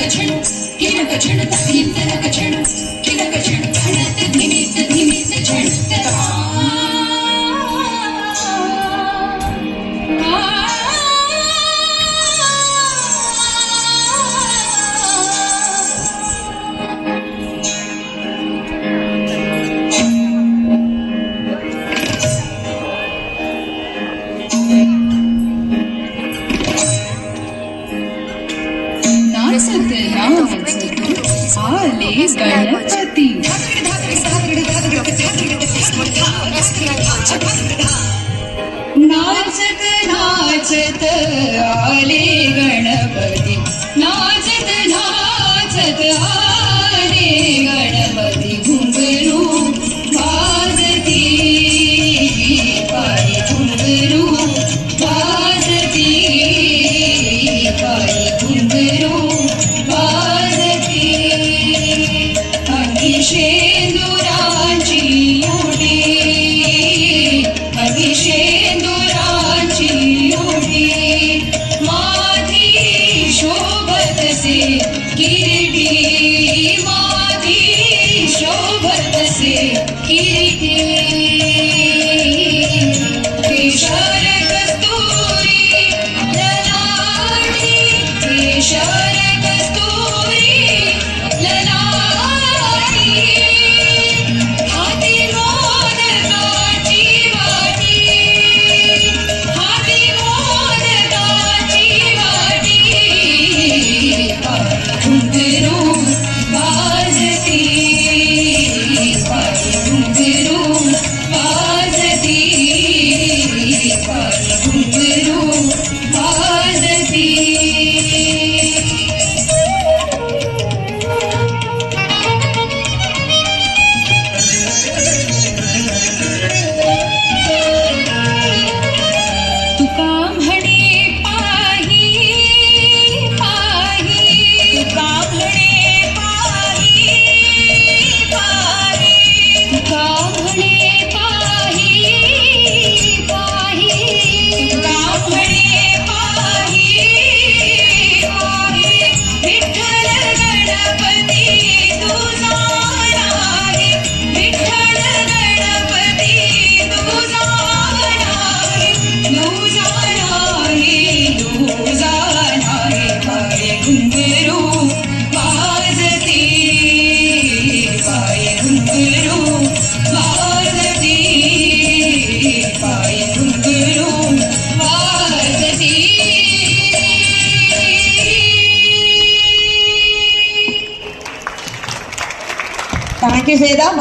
क्षण किरक क्षण भीतर क्षण किरक क्षण घडत धिमीत धिमीत क्षण आले गणपती नाचत नाचत आले गणपती नाचत नाचत आले गणपती घुंगरू वाजती पायी घुंगरू वाजती पायी घुंगरू शेंदुराची उडी शेंदुराची उडी माथी शोभतसे किरीटी माथी शोभतसे किरीटी केशर कस्तुरी ललाटी केशर कस्तुरी ललाटी हाती मोदकाची वाटी हाती मोदकाची वाटी घुंगरू वाजती घुंगरू वाजती घुंगरू वाजती Thank you, Seda.